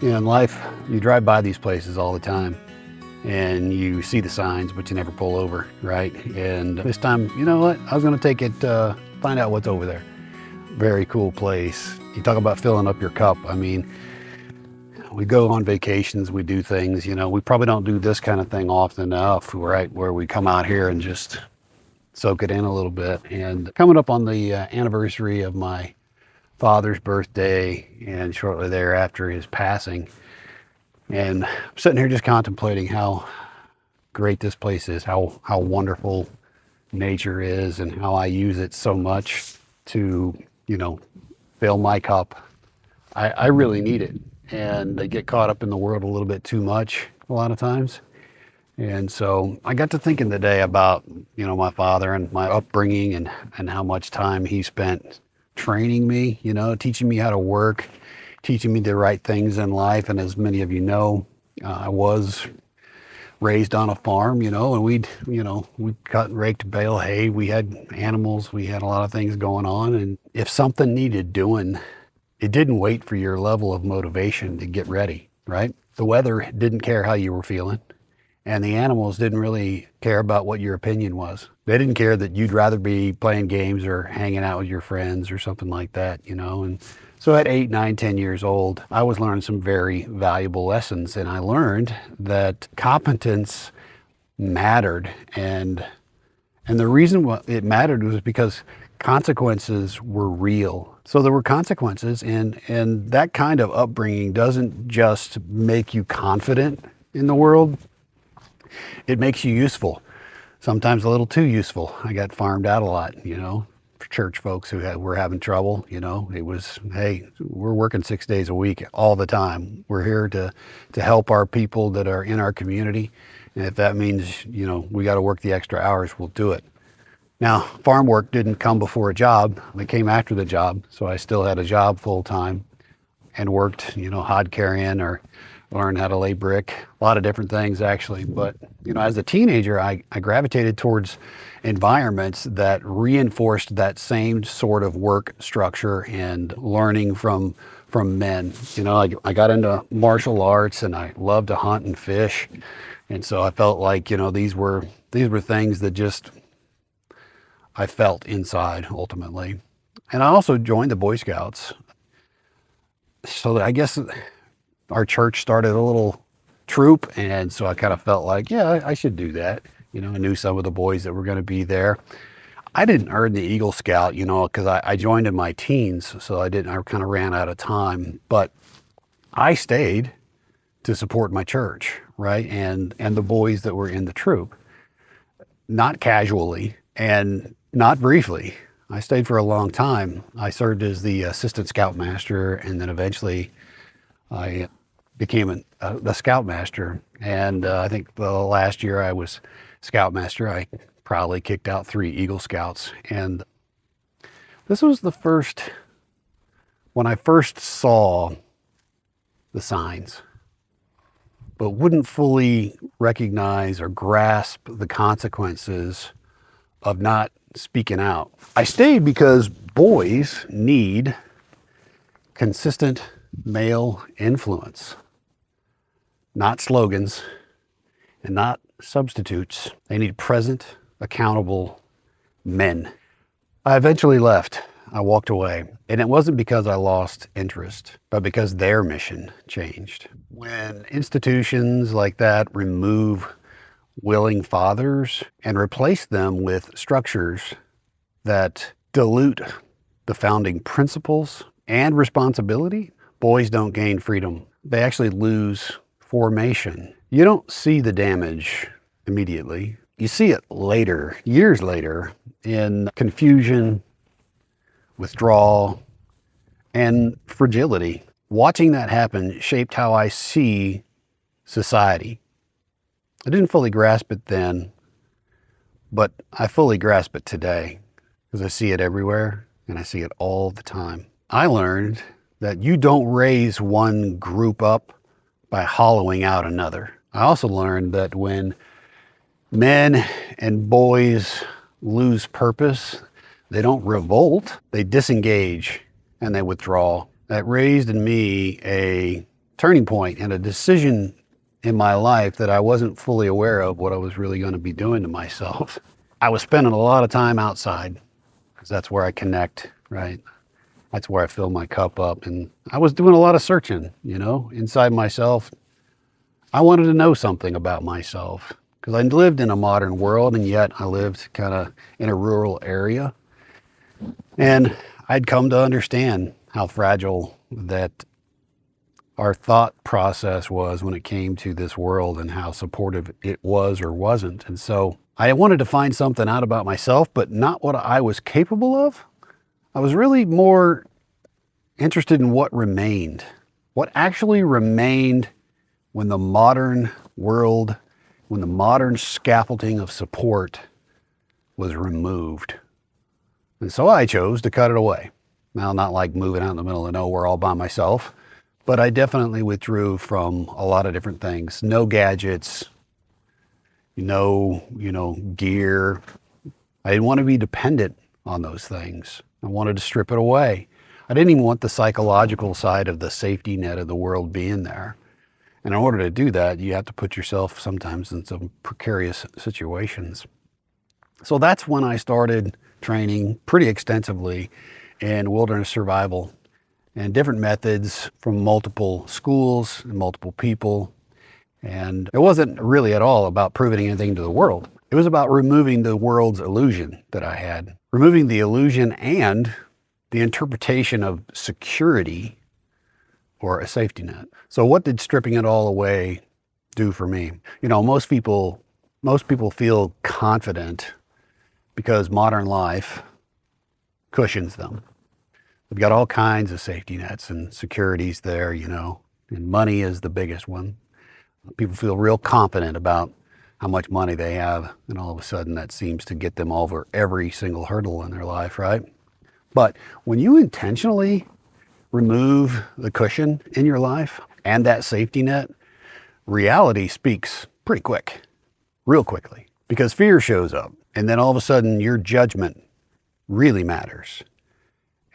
You know, in life, you drive by these places all the time and you see the signs, but you never pull over, right? And this time, you know what? I was gonna take it, find out what's over there. Very cool place. You talk about filling up your cup. I mean, we go on vacations, we do things, you know, we probably don't do this kind of thing often enough, right? Where we come out here and just soak it in a little bit. And coming up on the anniversary of my father's birthday and shortly thereafter his passing, and I'm sitting here just contemplating how great this place is, how wonderful nature is, and how I use it so much to, you know, fill my cup. I really need it, and I get caught up in the world a little bit too much a lot of times. And so I got to thinking today about, you know, my father and my upbringing and how much time he spent training me, you know, teaching me how to work, teaching me the right things in life. And as many of you know, I was raised on a farm, you know, and we'd cut and raked, bale hay. We had animals. We had a lot of things going on. And if something needed doing, it didn't wait for your level of motivation to get ready, right? The weather didn't care how you were feeling. And the animals didn't really care about what your opinion was. They didn't care that you'd rather be playing games or hanging out with your friends or something like that, you know. And so at 8, 9, 10 years old, I was learning some very valuable lessons. And I learned that competence mattered. And the reason it mattered was because consequences were real. So there were consequences, and that kind of upbringing doesn't just make you confident in the world. It makes you useful, sometimes a little too useful. I got farmed out a lot, you know, for church folks who were having trouble. You know, it was, hey, we're working 6 days a week all the time. We're here to help our people that are in our community. And if that means, you know, we got to work the extra hours, we'll do it. Now, farm work didn't come before a job. It came after the job. So I still had a job full time and worked, you know, hod carrying or learned how to lay brick, a lot of different things actually. But, you know, as a teenager, I gravitated towards environments that reinforced that same sort of work structure and learning from men. You know, I got into martial arts and I loved to hunt and fish. And so I felt like, you know, these were things that just I felt inside ultimately. And I also joined the Boy Scouts. So I guess our church started a little troop, and so I kind of felt like, yeah, I should do that. You know, I knew some of the boys that were going to be there. I didn't earn the Eagle Scout, you know, because I joined in my teens, so I kind of ran out of time. But I stayed to support my church, right, and the boys that were in the troop, not casually and not briefly. I stayed for a long time. I served as the assistant scoutmaster, and then eventually I became the scoutmaster. And I think the last year I was scoutmaster, I probably kicked out 3 Eagle Scouts. And this was when I first saw the signs, but wouldn't fully recognize or grasp the consequences of not speaking out. I stayed because boys need consistent male influence, not slogans and not substitutes. They need present, accountable men. I eventually left. I walked away. And it wasn't because I lost interest, but because their mission changed. When institutions like that remove willing fathers and replace them with structures that dilute the founding principles and responsibility, boys don't gain freedom. They actually lose formation. You don't see the damage immediately. You see it later, years later, in confusion, withdrawal, and fragility. Watching that happen shaped how I see society. I didn't fully grasp it then, but I fully grasp it today because I see it everywhere and I see it all the time. I learned that you don't raise one group up by hollowing out another. I also learned that when men and boys lose purpose, they don't revolt, they disengage and they withdraw. That raised in me a turning point and a decision in my life that I wasn't fully aware of what I was really going to be doing to myself. I was spending a lot of time outside because that's where I connect, right? That's where I fill my cup up. And I was doing a lot of searching, inside myself. I wanted to know something about myself because I lived in a modern world, and yet I lived kind of in a rural area. And I'd come to understand how fragile that our thought process was when it came to this world and how supportive it was or wasn't. And so I wanted to find something out about myself, but not what I was capable of. I was really more interested in what remained, what actually remained when the modern world, when the modern scaffolding of support was removed. And so I chose to cut it away. Now, not like moving out in the middle of nowhere all by myself, but I definitely withdrew from a lot of different things. No gadgets, no, gear. I didn't want to be dependent on those things. I wanted to strip it away. I didn't even want the psychological side of the safety net of the world being there. And in order to do that, you have to put yourself sometimes in some precarious situations. So that's when I started training pretty extensively in wilderness survival and different methods from multiple schools and multiple people. And it wasn't really at all about proving anything to the world. It was about removing the world's illusion that I had, removing the illusion and the interpretation of security or a safety net. So what did stripping it all away do for me? Most people feel confident because modern life cushions them. They've got all kinds of safety nets and securities there, and money is the biggest one. People feel real confident about how much money they have, and all of a sudden that seems to get them over every single hurdle in their life, right? But when you intentionally remove the cushion in your life and that safety net, reality speaks pretty quick, real quickly, because fear shows up. And then all of a sudden your judgment really matters.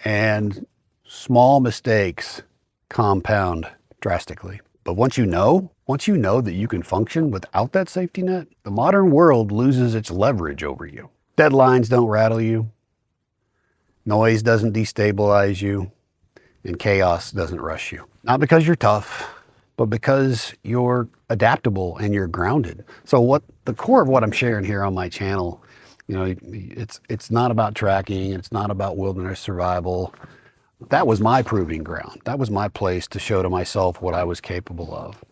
And small mistakes compound drastically. But once you know that you can function without that safety net, the modern world loses its leverage over you. Deadlines don't rattle you. Noise doesn't destabilize you. And chaos doesn't rush you. Not because you're tough, but because you're adaptable and you're grounded. So what the core of what I'm sharing here on my channel, it's not about tracking. It's not about wilderness survival. That was my proving ground. That was my place to show to myself what I was capable of.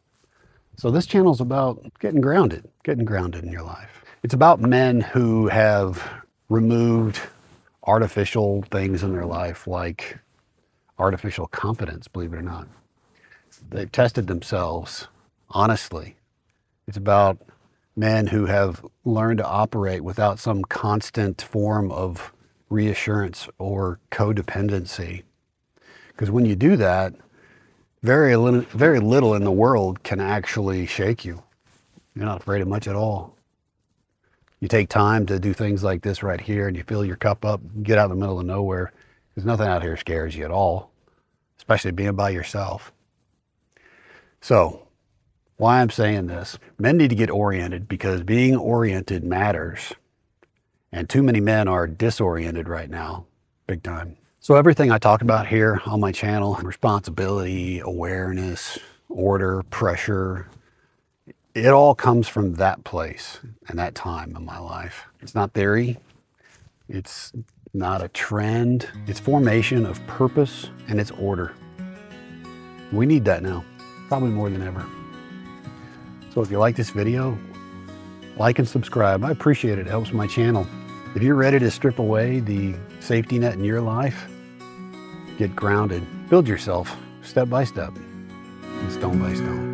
So this channel is about getting grounded in your life. It's about men who have removed artificial things in their life, like artificial competence, believe it or not. They've tested themselves honestly. It's about men who have learned to operate without some constant form of reassurance or codependency. Because when you do that, very little in the world can actually shake you. You're not afraid of much at all. You take time to do things like this right here, and you fill your cup up, get out in the middle of nowhere. Because nothing out here scares you at all, especially being by yourself. So, why I'm saying this, men need to get oriented because being oriented matters. And too many men are disoriented right now, big time. So everything I talk about here on my channel, responsibility, awareness, order, pressure, it all comes from that place and that time in my life. It's not theory. It's not a trend. It's formation of purpose and it's order. We need that now, probably more than ever. So if you like this video, like and subscribe. I appreciate it. It helps my channel. If you're ready to strip away the safety net in your life, get grounded, build yourself step by step and stone by stone.